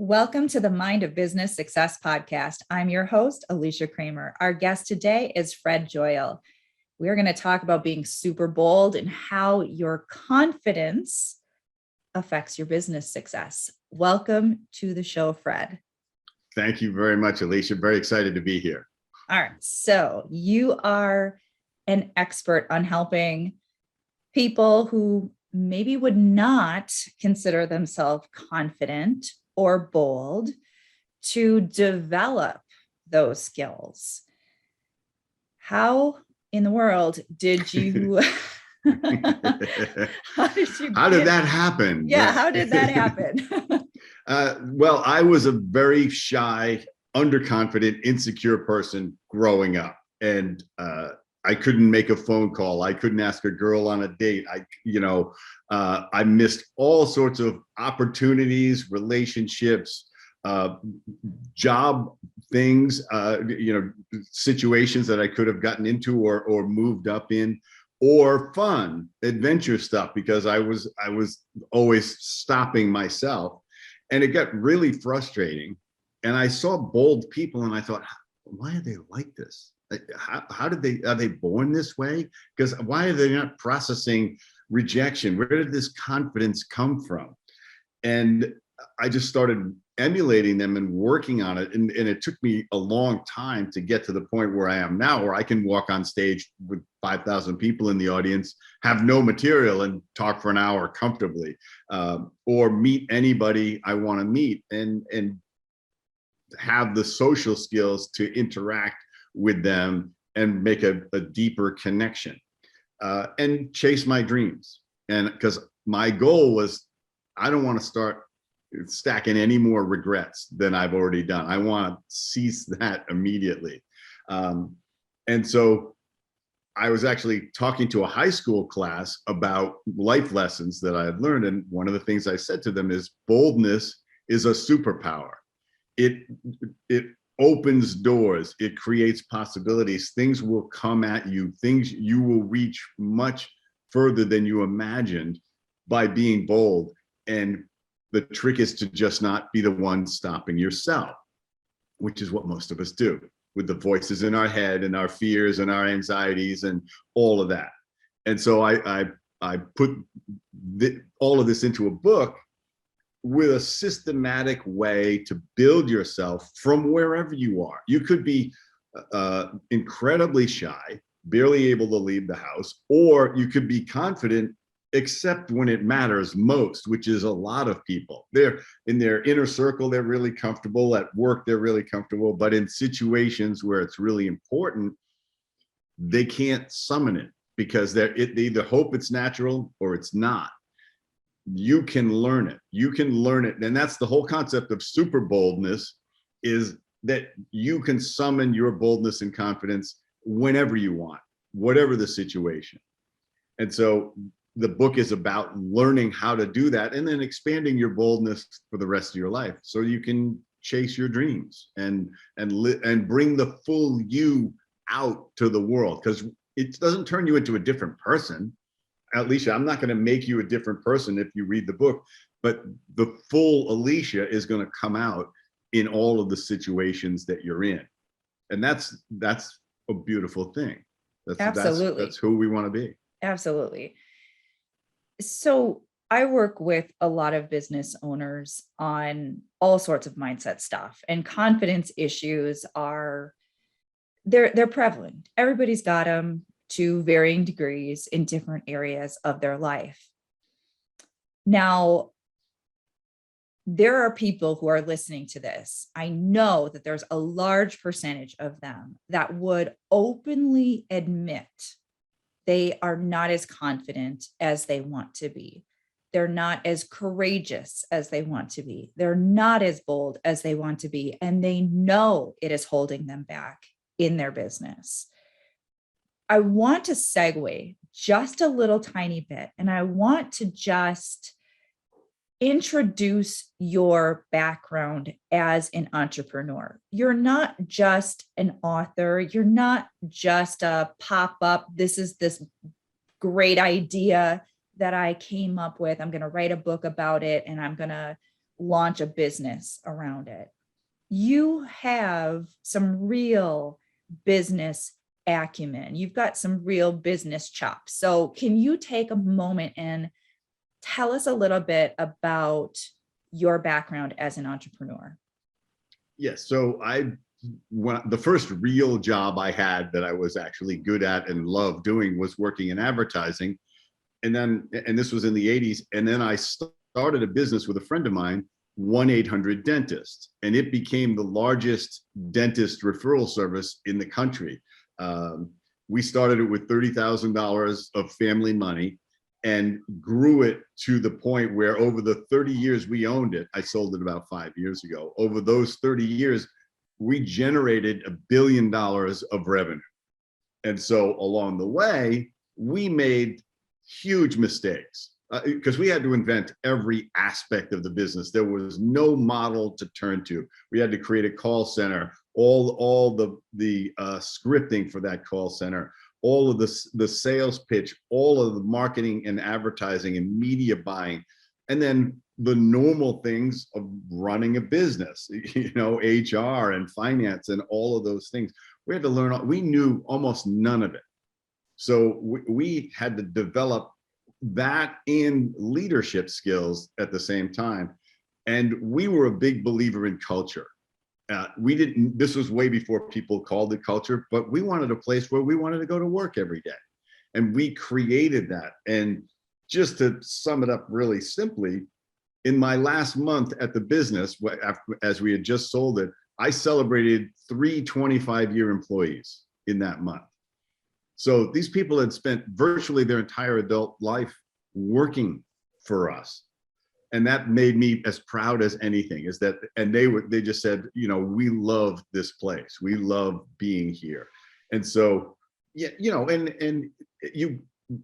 Welcome to the Mind of Business Success podcast. I'm your host, Alicia Cramer. Our guest today is Fred Joyal. We're going to talk about being super bold and how your confidence affects your business success. Welcome to the show, Fred. Thank you very much, Alicia. Very excited to be here. All right. So you are an expert on helping people who maybe would not consider themselves confident or bold to develop those skills. How in the world did you how did that happen? Yeah, how did that happen? Well, I was a very shy, underconfident, insecure person growing up, and I couldn't make a phone call. I couldn't ask a girl on a date. I missed all sorts of opportunities, relationships, job things, situations that I could have gotten into or moved up in, or fun adventure stuff, because I was always stopping myself, and it got really frustrating. And I saw bold people, and I thought, why are they like this? How did are they born this way? Because why are they not processing rejection? Where did this confidence come from? And I just started emulating them and working on it. And it took me a long time to get to the point where I am now, where I can walk on stage with 5,000 people in the audience, have no material, and talk for an hour comfortably, or meet anybody I want to meet, and have the social skills to interact with them and make a deeper connection, and chase my dreams. And because my goal was, I don't want to start stacking any more regrets than I've already done. I want to cease that immediately. And so I was actually talking to a high school class about life lessons that I had learned. And one of the things I said to them is, boldness is a superpower. It opens doors, it creates possibilities. Things will come at you, things you will reach much further than you imagined by being bold. And the trick is to just not be the one stopping yourself, which is what most of us do, with the voices in our head and our fears and our anxieties and all of that. And so I put all of this into a book with a systematic way to build yourself from wherever you are. You could be incredibly shy, barely able to leave the house, or you could be confident, except when it matters most, which is a lot of people. They're in their inner circle, they're really comfortable. At work, they're really comfortable. But in situations where it's really important, they can't summon it, because they either hope it's natural or it's not. You can learn it. You can learn it. And that's the whole concept of super boldness, is that you can summon your boldness and confidence whenever you want, whatever the situation. And so the book is about learning how to do that, and then expanding your boldness for the rest of your life, so you can chase your dreams and bring the full you out to the world. Because it doesn't turn you into a different person. Alicia, I'm not going to make you a different person if you read the book, but the full Alicia is going to come out in all of the situations that you're in. And that's a beautiful thing. Absolutely. That's who we want to be. Absolutely. So I work with a lot of business owners on all sorts of mindset stuff, and confidence issues they're prevalent. Everybody's got them to varying degrees in different areas of their life. Now, there are people who are listening to this. I know that there's a large percentage of them that would openly admit they are not as confident as they want to be. They're not as courageous as they want to be. They're not as bold as they want to be. And they know it is holding them back in their business. I want to segue just a little tiny bit, and I want to just introduce your background as an entrepreneur. You're not just an author. You're not just a pop-up. This is this great idea that I came up with. I'm going to write a book about it, and I'm going to launch a business around it. You have some real business acumen. You've got some real business chops. So can you take a moment and tell us a little bit about your background as an entrepreneur? Yes. So the first real job I had that I was actually good at and loved doing was working in advertising. And this was in the 80s. And then I started a business with a friend of mine, 1-800-DENTIST, and it became the largest dentist referral service in the country. We started it with $30,000 of family money and grew it to the point where over the 30 years we owned it, I sold it about 5 years ago. Over those 30 years, we generated $1 billion of revenue. And so along the way, we made huge mistakes because we had to invent every aspect of the business. There was no model to turn to. We had to create a call center, all the scripting for that call center, all of the sales pitch, all of the marketing and advertising and media buying, and then the normal things of running a business, HR and finance and all of those things. We had to learn. We knew almost none of it. So we had to develop that in leadership skills at the same time. And we were a big believer in culture. This was way before people called it culture, but we wanted a place where we wanted to go to work every day. And we created that. And just to sum it up really simply, in my last month at the business, as we had just sold it, I celebrated 3 25-year employees in that month. So these people had spent virtually their entire adult life working for us. And that made me as proud as anything, and they just said, we love this place. We love being here. And so,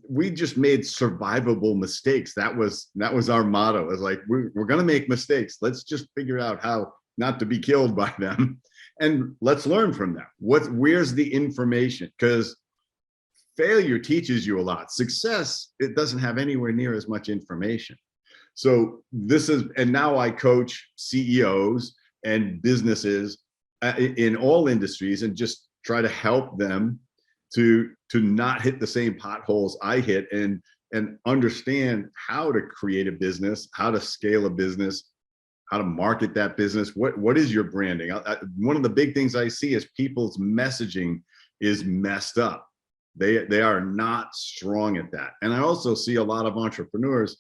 we just made survivable mistakes. That was our motto. It was like, we're going to make mistakes. Let's just figure out how not to be killed by them. And let's learn from them. Where's the information? Because failure teaches you a lot. Success, it doesn't have anywhere near as much information. So and now I coach CEOs and businesses in all industries and just try to help them to not hit the same potholes I hit and understand how to create a business, how to scale a business, how to market that business. What is your branding? One of the big things I see is people's messaging is messed up. They are not strong at that. And I also see a lot of entrepreneurs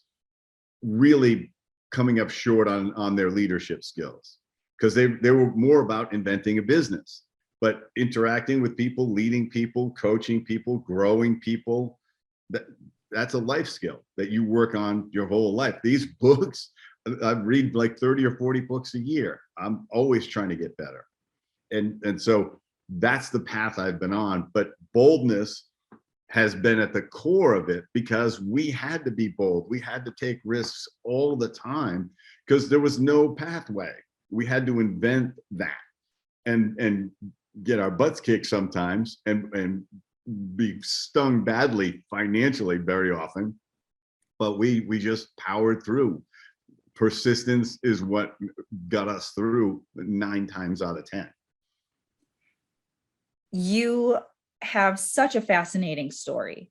really coming up short on their leadership skills because they were more about inventing a business, but interacting with people, leading people, coaching people, growing people, that's a life skill that you work on your whole life. These books, I read like 30 or 40 books a year. I'm always trying to get better. And so that's the path I've been on. But boldness has been at the core of it because we had to be bold. We had to take risks all the time because there was no pathway. We had to invent that and get our butts kicked sometimes and be stung badly financially very often. But we just powered through. Persistence is what got us through 9 times out of 10. You have such a fascinating story.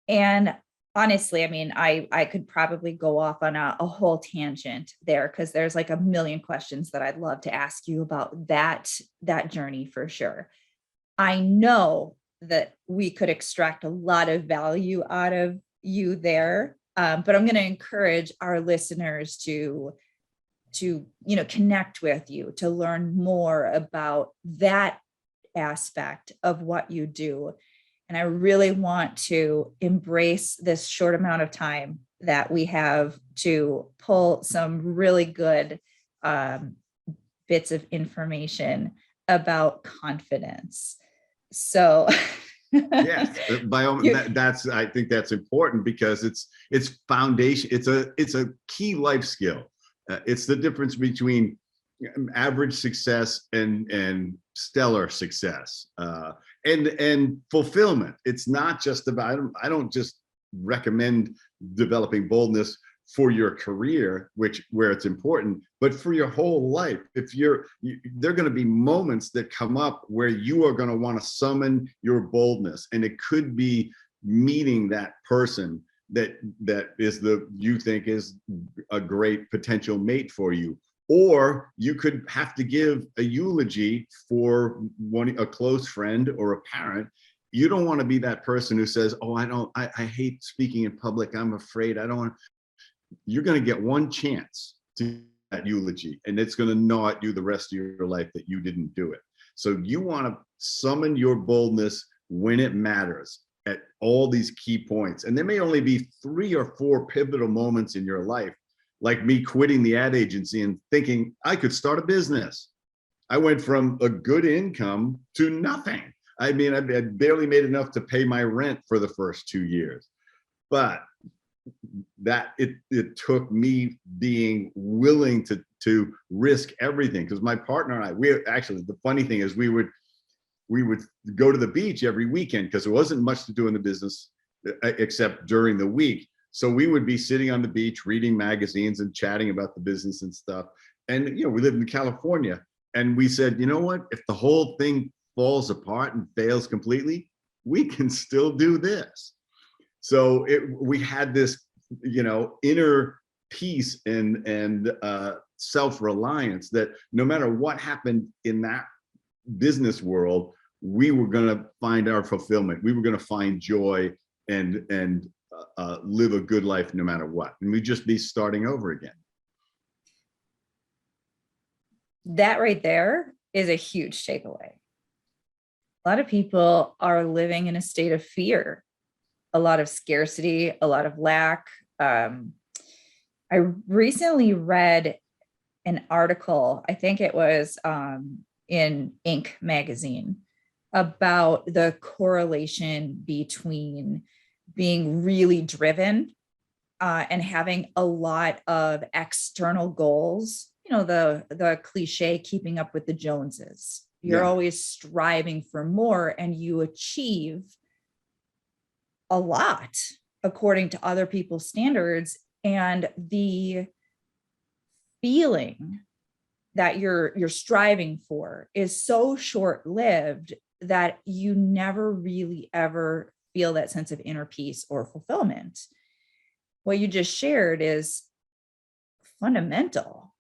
And honestly, I mean, I could probably go off on a whole tangent there because there's like a million questions that I'd love to ask you about that journey for sure. I know that we could extract a lot of value out of you there, but I'm going to encourage our listeners to connect with you, to learn more about that aspect of what you do. And I really want to embrace this short amount of time that we have to pull some really good bits of information about confidence. So yes, I think that's important because it's foundation. It's a key life skill. It's the difference between average success and stellar success and fulfillment. It's not just about, I don't just recommend developing boldness for your career, where it's important, but for your whole life. If there are going to be moments that come up where you are going to want to summon your boldness, and it could be meeting that person that you think is a great potential mate for you. Or you could have to give a eulogy for a close friend or a parent. You don't want to be that person who says, oh, I hate speaking in public, I'm afraid, I don't want. You're going to get one chance to do that eulogy, and it's going to gnaw at you the rest of your life that you didn't do it. So you want to summon your boldness when it matters at all these key points. And there may only be 3 or 4 pivotal moments in your life, like me quitting the ad agency and thinking I could start a business. I went from a good income to nothing. I mean, I barely made enough to pay my rent for the first 2 years. But that it took me being willing to risk everything, because my partner and I, the funny thing is we would go to the beach every weekend, because there wasn't much to do in the business except during the week. So we would be sitting on the beach reading magazines and chatting about the business and stuff. And we lived in California, and we said, you know what, if the whole thing falls apart and fails completely, we can still do this. So we had this, inner peace and self-reliance that no matter what happened in that business world, we were going to find our fulfillment. We were going to find joy and live a good life no matter what. And we'd just be starting over again. That right there is a huge takeaway. A lot of people are living in a state of fear, a lot of scarcity, a lot of lack. I recently read an article, I think it was in Inc. magazine, about the correlation between being really driven and having a lot of external goals. The cliche, keeping up with the Joneses. You're always striving for more, and you achieve a lot according to other people's standards. And the feeling that you're striving for is so short-lived that you never really ever feel that sense of inner peace or fulfillment. What you just shared is fundamental.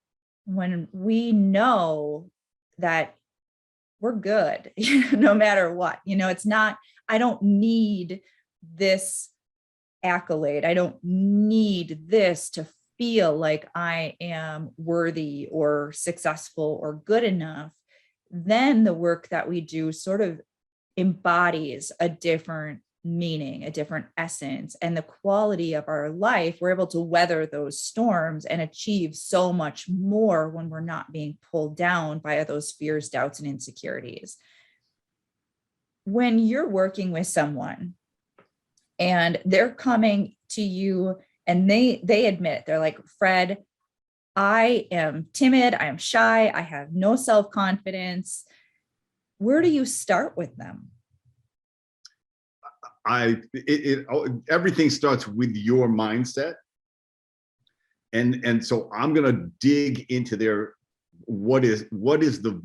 When we know that we're good, no matter what, it's not, I don't need this accolade. I don't need this to feel like I am worthy or successful or good enough. Then the work that we do sort of embodies a different meaning, a different essence, and the quality of our life. We're able to weather those storms and achieve so much more when we're not being pulled down by those fears, doubts, and insecurities. When you're working with someone and they're coming to you and they admit, they're like, Fred, I am timid, I am shy, I have no self-confidence. Where do you start with them? Everything starts with your mindset. And so I'm going to dig into what is the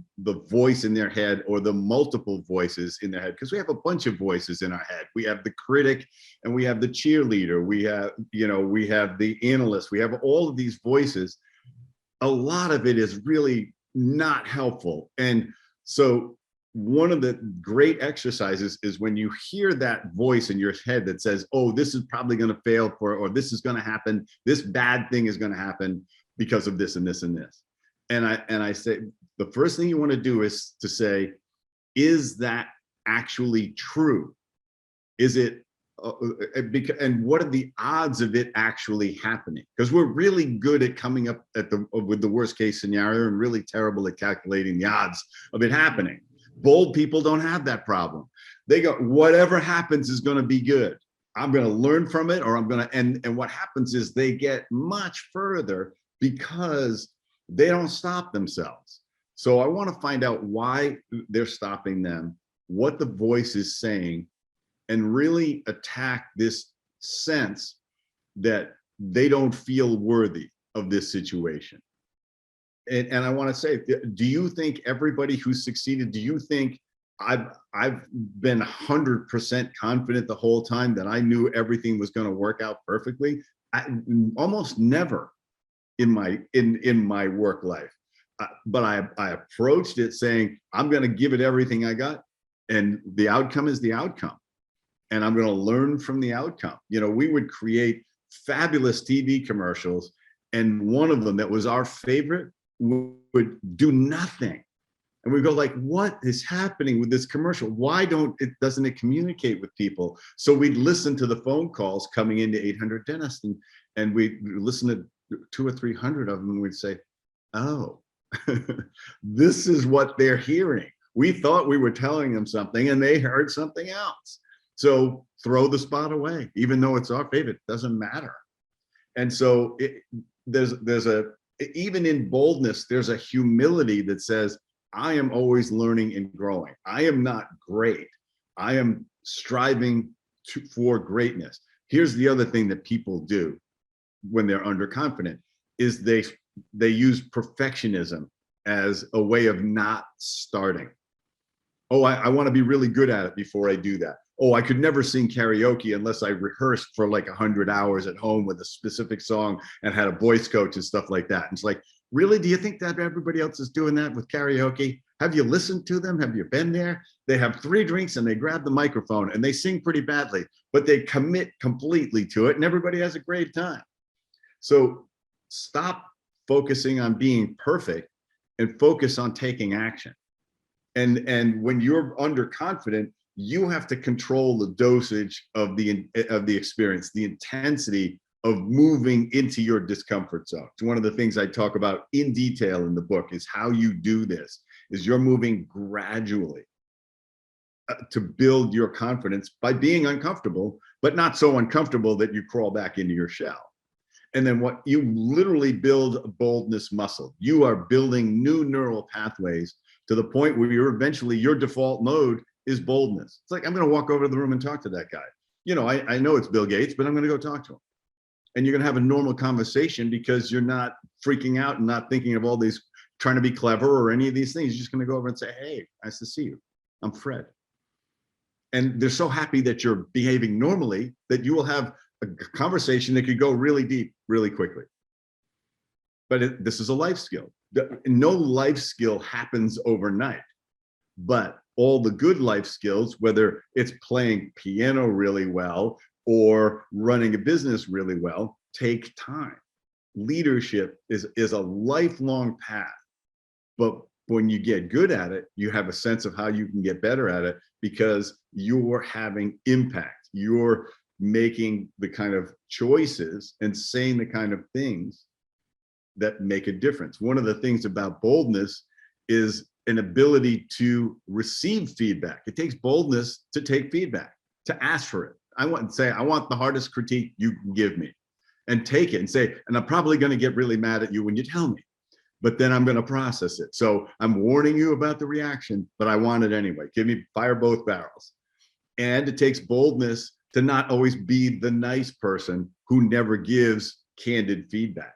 voice in their head, or the multiple voices in their head, because we have a bunch of voices in our head. We have the critic, and we have the cheerleader, we have the analyst, we have all of these voices. A lot of it is really not helpful. And so one of the great exercises is when you hear that voice in your head that says, oh, this is probably going to fail or this is going to happen, this bad thing is going to happen because of this and this and this. And I say, the first thing you want to do is to say, is that actually true? Is it, and what are the odds of it actually happening? Because we're really good at coming up with the worst case scenario, and really terrible at calculating the odds of it happening. Bold people don't have that problem. They go, whatever happens is going to be good. I'm going to learn from it, or I'm going to, and what happens is they get much further because they don't stop themselves. So I want to find out why they're stopping them, what the voice is saying, and really attack this sense that they don't feel worthy of this situation. And I want to say, do you think everybody who's succeeded, do you think I've been 100% confident the whole time that I knew everything was going to work out perfectly? Almost never in my work life. But I approached it saying, I'm going to give it everything I got, and the outcome is the outcome. And I'm going to learn from the outcome. You know, we would create fabulous TV commercials, and one of them that was our favorite would do nothing. And we go like, what is happening with this commercial? Why doesn't it communicate with people? So we'd listen to the phone calls coming into 800 dentists, and we'd listen to 200 or 300 of them, and we'd say, oh, this is what they're hearing. We thought we were telling them something and they heard something else. So throw the spot away, even though it's our favorite, it doesn't matter. And so even in boldness, there's a humility that says, I am always learning and growing. I am not great. I am striving for greatness. Here's the other thing that people do when they're underconfident is they use perfectionism as a way of not starting. Oh, I want to be really good at it before I do that. Oh, I could never sing karaoke unless I rehearsed for like 100 hours at home with a specific song and had a voice coach and stuff like that. And it's like, really, do you think that everybody else is doing that with karaoke? Have you listened to them? Have you been there? They have 3 drinks and they grab the microphone and they sing pretty badly, but they commit completely to it and everybody has a great time. So stop focusing on being perfect and focus on taking action. And when you're underconfident, you have to control the dosage of the experience, the intensity of moving into your discomfort zone. It's one of the things I talk about in detail in the book is how you do this, is you're moving gradually to build your confidence by being uncomfortable, but not so uncomfortable that you crawl back into your shell. And then what you literally build a boldness muscle. You are building new neural pathways to the point where you're eventually, your default mode is boldness. It's like, I'm going to walk over to the room and talk to that guy. You know, I know it's Bill Gates, but I'm going to go talk to him. And you're going to have a normal conversation because you're not freaking out and not thinking of all these, trying to be clever or any of these things. You're just going to go over and say, hey, nice to see you. I'm Fred. And they're so happy that you're behaving normally that you will have a conversation that could go really deep, really quickly. But this is a life skill. No life skill happens overnight, but all the good life skills, whether it's playing piano really well or running a business really well, take time. Leadership is a lifelong path, but when you get good at it, you have a sense of how you can get better at it because you're having impact. You're making the kind of choices and saying the kind of things that make a difference. One of the things about boldness is an ability to receive feedback. It takes boldness to take feedback, to ask for it. I want to say, I want the hardest critique you can give me, and take it and say, and I'm probably going to get really mad at you when you tell me, but then I'm going to process it. So I'm warning you about the reaction, but I want it anyway. Give me, fire both barrels. And it takes boldness to not always be the nice person who never gives candid feedback.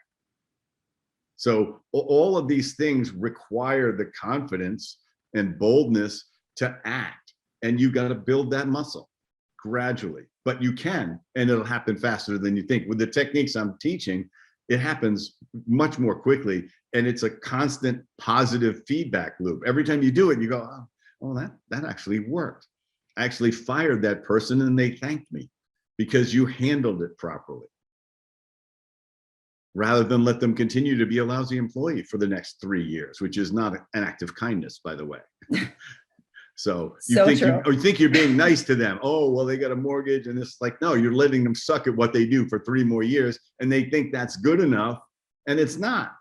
So all of these things require the confidence and boldness to act. And you got to build that muscle gradually, but you can, and it'll happen faster than you think. With the techniques I'm teaching, it happens much more quickly. And it's a constant positive feedback loop. Every time you do it, you go, oh, that actually worked. I actually fired that person and they thanked me because you handled it properly, rather than let them continue to be a lousy employee for the next 3 years, which is not an act of kindness, by the way. So you think you're being nice to them. Oh, well, they got a mortgage and it's like, no, you're letting them suck at what they do for 3 more years and they think that's good enough, and it's not.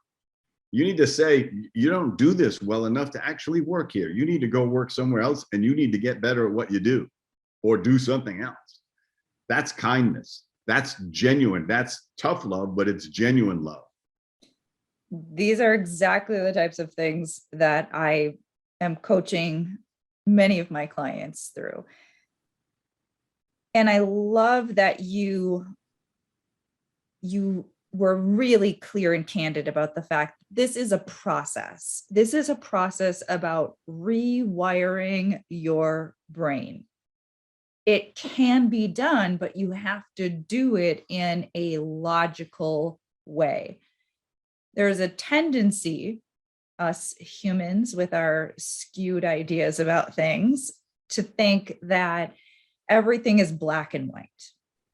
You need to say, you don't do this well enough to actually work here. You need to go work somewhere else and you need to get better at what you do or do something else. That's kindness. That's genuine. That's tough love, but it's genuine love. These are exactly the types of things that I am coaching many of my clients through. And I love that you you were really clear and candid about the fact this is a process. This is a process about rewiring your brain. It can be done, but you have to do it in a logical way. There's a tendency, us humans with our skewed ideas about things, to think that everything is black and white.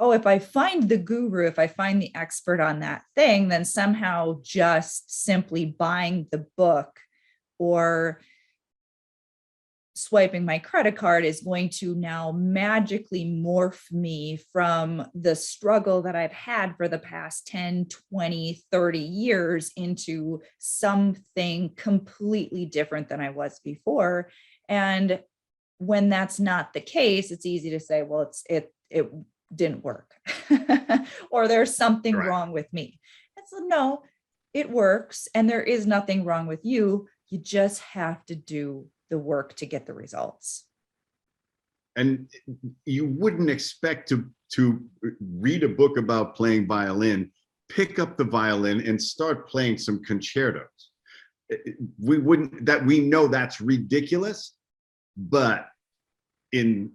Oh, if I find the guru, if I find the expert on that thing, then somehow just simply buying the book or swiping my credit card is going to now magically morph me from the struggle that I've had for the past 10, 20, 30 years into something completely different than I was before. And when that's not the case, it's easy to say, well, it didn't work or there's something Right. wrong with me. And so no, it works and there is nothing wrong with you. You just have to do the work to get the results. And you wouldn't expect to read a book about playing violin, pick up the violin and start playing some concertos. We know that's ridiculous, but in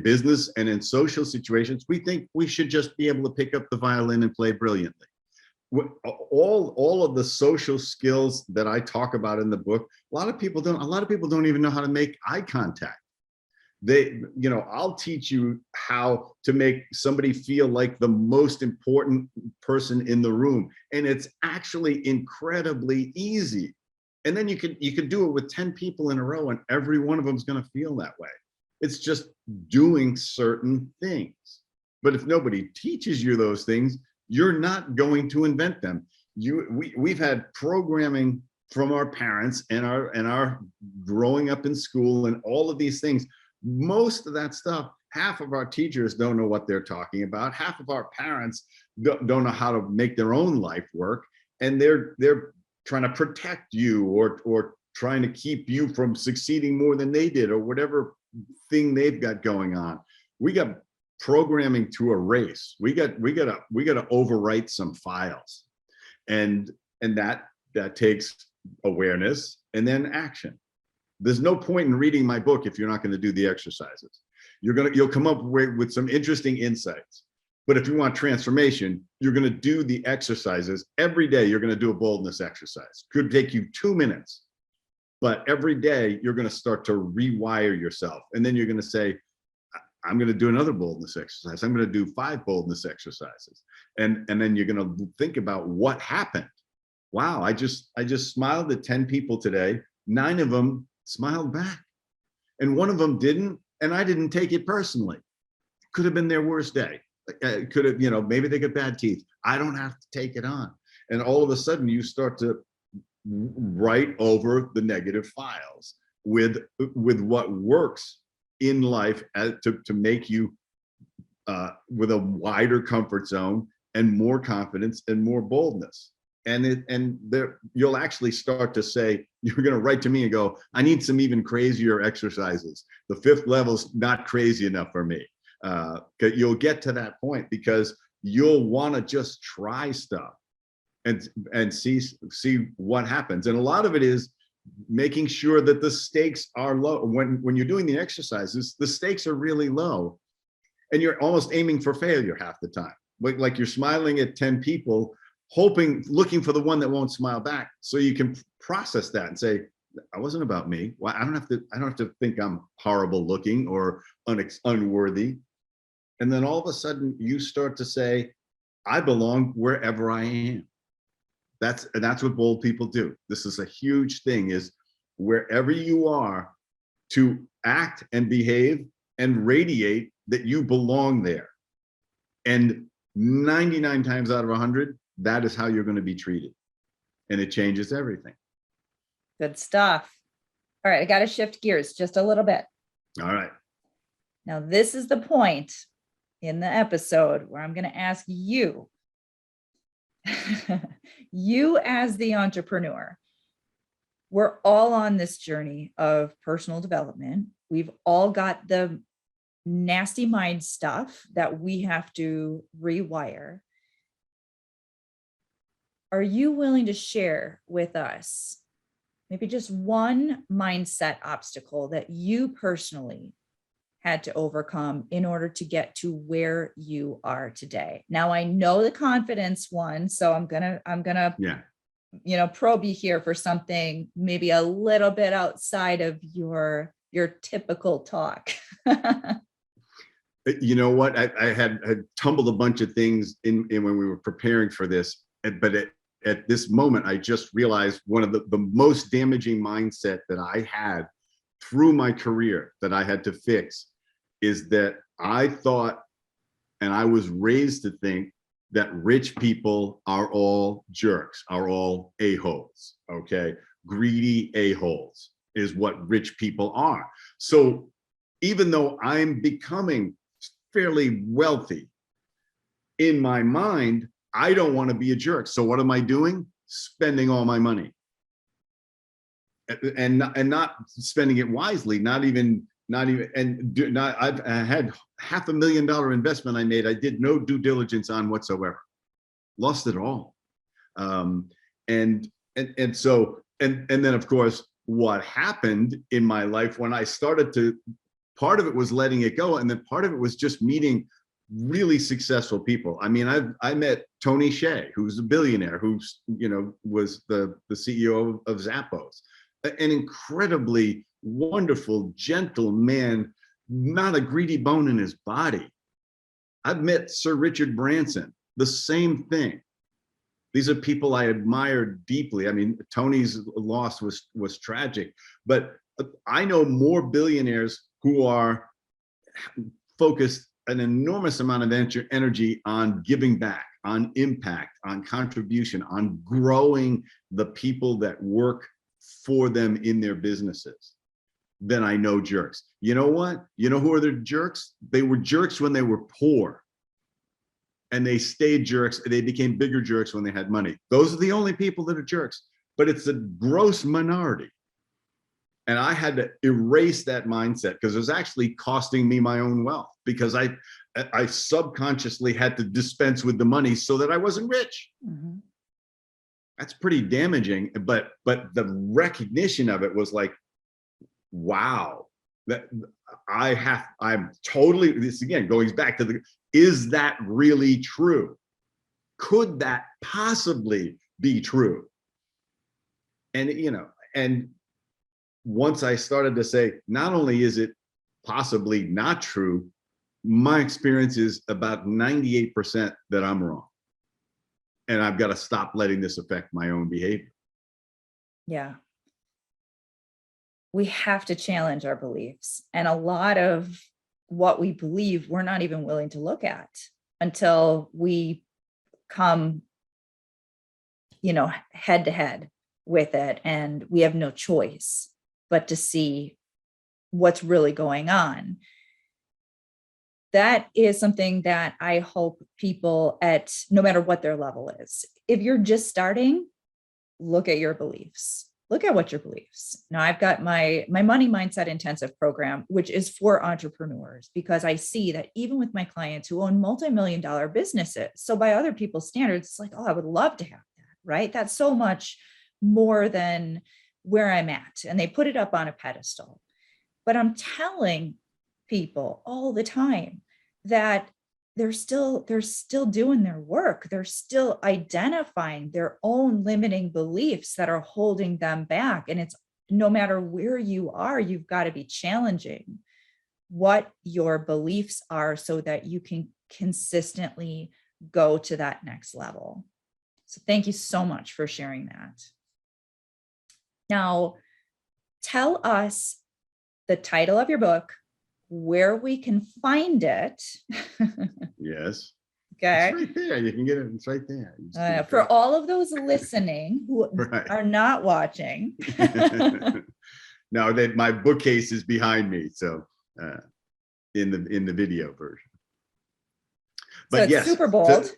business and in social situations, we think we should just be able to pick up the violin and play brilliantly. All of the social skills that I talk about in the book, a lot of people don't even know how to make eye contact. I'll teach you how to make somebody feel like the most important person in the room, and it's actually incredibly easy. And then you can do it with 10 people in a row, and every one of them is going to feel that way. It's just doing certain things. But if nobody teaches you those things, you're not going to invent them. We've had programming from our parents and our growing up in school and all of these things. Most of that stuff, half of our teachers don't know what they're talking about. Half of our parents don't know how to make their own life work, and they're trying to protect you or trying to keep you from succeeding more than they did, or whatever thing they've got going on. We got programming to erase. We got to overwrite some files, and that takes awareness and then action. There's no point in reading my book if you're not going to do the exercises. You'll come up with some interesting insights. But if you want transformation, you're going to do the exercises every day. You're going to do a boldness exercise. Could take you 2 minutes, but every day you're going to start to rewire yourself. And then you're going to say, I'm going to do another boldness exercise. I'm going to do 5 boldness exercises. And then you're going to think about what happened. Wow, I just smiled at 10 people today. 9 of them smiled back, and 1 of them didn't. And I didn't take it personally. Could have been their worst day. Could have, maybe they got bad teeth. I don't have to take it on. And all of a sudden you start to write over the negative files with what works in life to make you with a wider comfort zone and more confidence and more boldness. And you'll actually start to say, you're going to write to me and go, I need some even crazier exercises. The 5th level's not crazy enough for me. You'll get to that point because you'll want to just try stuff and see what happens. And a lot of it is making sure that the stakes are low. When you're doing the exercises, the stakes are really low, and you're almost aiming for failure half the time. Like you're smiling at 10 people, looking for the one that won't smile back, so you can process that and say, "It wasn't about me. Well, I don't have to think I'm horrible looking or unworthy." And then all of a sudden, you start to say, "I belong wherever I am." That's what bold people do. This is a huge thing: is wherever you are, to act and behave and radiate that you belong there. And 99 times out of 100. That is how you're going to be treated. And it changes everything. Good stuff. All right, I got to shift gears just a little bit. All right. Now, this is the point in the episode where I'm going to ask you, you as the entrepreneur, we're all on this journey of personal development. We've all got the nasty mind stuff that we have to rewire. are you willing to share with us maybe just one mindset obstacle that you personally had to overcome in order to get to where you are today? Now, I know the confidence one, so I'm gonna Yeah. probe you here for something maybe a little bit outside of your typical talk. You know what? I had tumbled a bunch of things in when we were preparing for this, but at this moment, I just realized one of the most damaging mindset that I had through my career that I had to fix is that I thought, and I was raised to think, that rich people are all jerks, are all a-holes, okay? Greedy a-holes is what rich people are. So even though I'm becoming fairly wealthy, in my mind, I don't want to be a jerk. So what am I doing? Spending all my money. And not spending it wisely, not even, I've had $500,000 investment I made. I did no due diligence on whatsoever, lost it all. And then of course, what happened in my life when I started to, part of it was letting it go. And then part of it was just meeting really successful people. I mean, I met Tony Hsieh, who's a billionaire, who's, was the CEO of Zappos, an incredibly wonderful, gentle man, not a greedy bone in his body. I've met Sir Richard Branson, the same thing. These are people I admire deeply. I mean, Tony's loss was tragic, but I know more billionaires who are focused an enormous amount of energy on giving back, on impact, on contribution, on growing the people that work for them in their businesses. Then I know jerks. You know what? You know who are the jerks? They were jerks when they were poor. And they stayed jerks. They became bigger jerks when they had money. Those are the only people that are jerks, but it's a gross minority. And I had to erase that mindset because it was actually costing me my own wealth, because I subconsciously had to dispense with the money so that I wasn't rich. Mm-hmm. That's pretty damaging, but the recognition of it was like, wow, that I'm totally, this again, going back to is that really true? Could that possibly be true? And, and once I started to say, not only is it possibly not true, my experience is about 98% that I'm wrong. And I've got to stop letting this affect my own behavior. Yeah. We have to challenge our beliefs. And a lot of what we believe, we're not even willing to look at until we come, head to head with it. And we have no choice but to see what's really going on. That is something that I hope people at no matter what their level is, if you're just starting, look at your beliefs. Look at what your beliefs. Now I've got my money mindset intensive program, which is for entrepreneurs, because I see that even with my clients who own multi-million-dollar businesses, so by other people's standards, it's like, oh, I would love to have that, right? That's so much more than where I'm at. And they put it up on a pedestal. But I'm telling people all the time that they're still doing their work. They're still identifying their own limiting beliefs that are holding them back. And it's no matter where you are, you've got to be challenging what your beliefs are so that you can consistently go to that next level. So thank you so much for sharing that. Now, tell us the title of your book, where we can find it. Yes. Okay. It's right there. You can get it. It's right there. For all of those listening who are not watching. No, my bookcase is behind me. So in the video version. But so it's yes, super bold.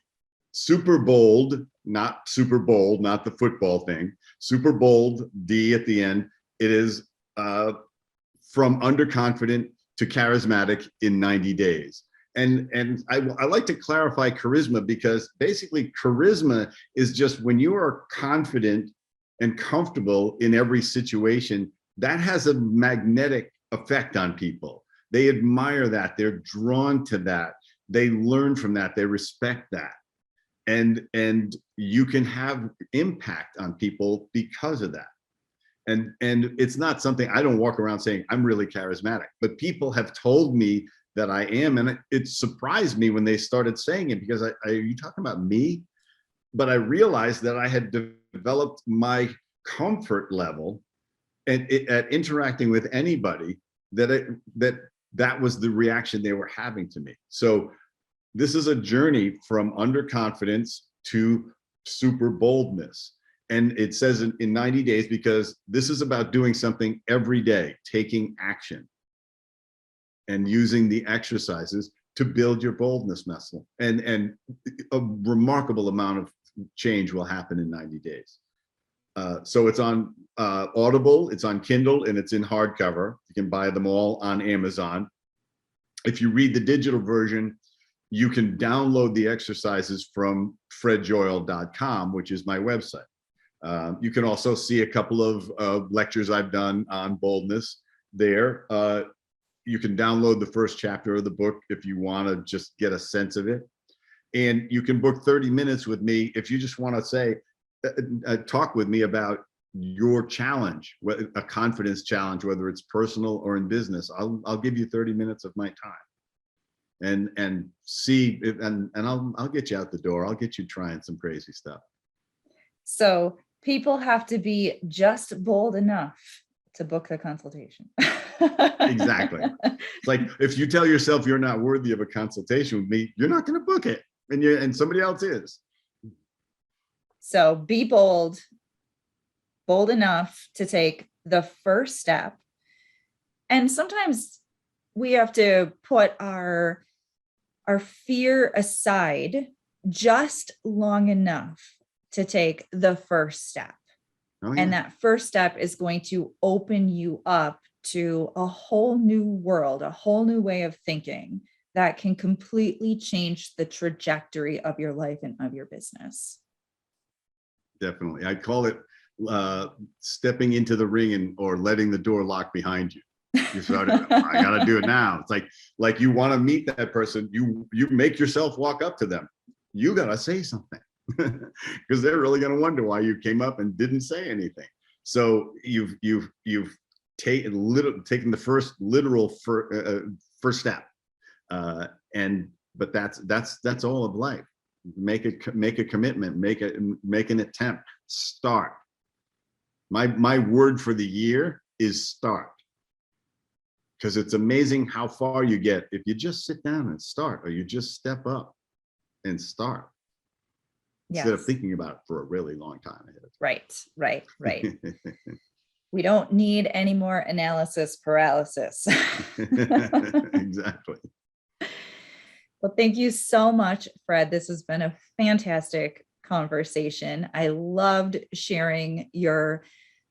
Super bold, not super bold, not the football thing. Super bold, D at the end. It is from underconfident to charismatic in 90 days. And I like to clarify charisma, because basically charisma is just when you are confident and comfortable in every situation, that has a magnetic effect on people. They admire that, they're drawn to that, they learn from that, they respect that. And you can have impact on people because of that. And it's not something, I don't walk around saying I'm really charismatic, but people have told me that I am, and it surprised me when they started saying it, because are you talking about me? But I realized that I had developed my comfort level and at interacting with anybody, that was the reaction they were having to me. So this is a journey from underconfidence to super boldness. And it says in 90 days, because this is about doing something every day, taking action and using the exercises to build your boldness muscle. And a remarkable amount of change will happen in 90 days. So it's on Audible, it's on Kindle, and it's in hardcover. You can buy them all on Amazon. If you read the digital version, you can download the exercises from fredjoyal.com, which is my website. You can also see a couple of lectures I've done on boldness there. You can download the first chapter of the book if you want to just get a sense of it. And you can book 30 minutes with me if you just want to say, talk with me about your challenge, a confidence challenge, whether it's personal or in business. I'll give you 30 minutes of my time and see if, and I'll get you out the door. I'll get you trying some crazy stuff. So people have to be just bold enough to book the consultation. Exactly. It's like, if you tell yourself you're not worthy of a consultation with me, you're not going to book it, and somebody else is. So be bold enough to take the first step. And sometimes we have to put our fear aside just long enough to take the first step. Oh, yeah. And that first step is going to open you up to a whole new world, a whole new way of thinking that can completely change the trajectory of your life and of your business. Definitely. I call it stepping into the ring or letting the door lock behind you. You started, I got to do it now. It's like you want to meet that person. You make yourself walk up to them. You got to say something. Because they're really going to wonder why you came up and didn't say anything. So you've taken the first literal first step, but that's all of life. Make a commitment, make an attempt, start. My word for the year is start, because it's amazing how far you get if you just sit down and start, or you just step up and start. Yes. Instead of thinking about it for a really long time ahead of time. Right. We don't need any more analysis paralysis. Exactly. Well, thank you so much, Fred. This has been a fantastic conversation. I loved sharing your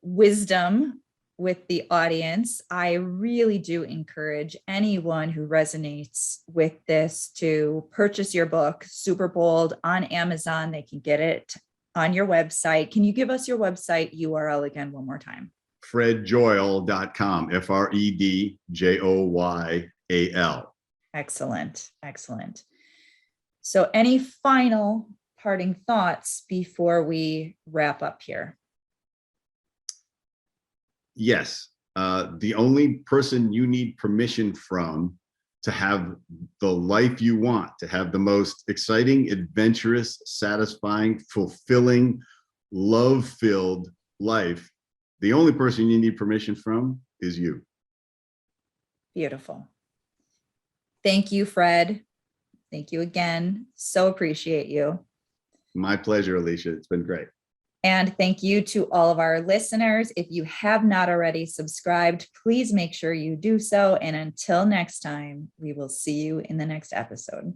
wisdom with the audience. I really do encourage anyone who resonates with this to purchase your book, Super Bold, on Amazon. They can get it on your website. Can you give us your website URL again one more time? fredjoyal.com, FREDJOYAL. Excellent. So any final parting thoughts before we wrap up here? Yes. The only person you need permission from to have the life you want, to have the most exciting, adventurous, satisfying, fulfilling, love-filled life, the only person you need permission from is you. Beautiful. Thank you, Fred. Thank you again. So appreciate you. My pleasure, Alicia. It's been great. And thank you to all of our listeners. If you have not already subscribed, please make sure you do so. And until next time, we will see you in the next episode.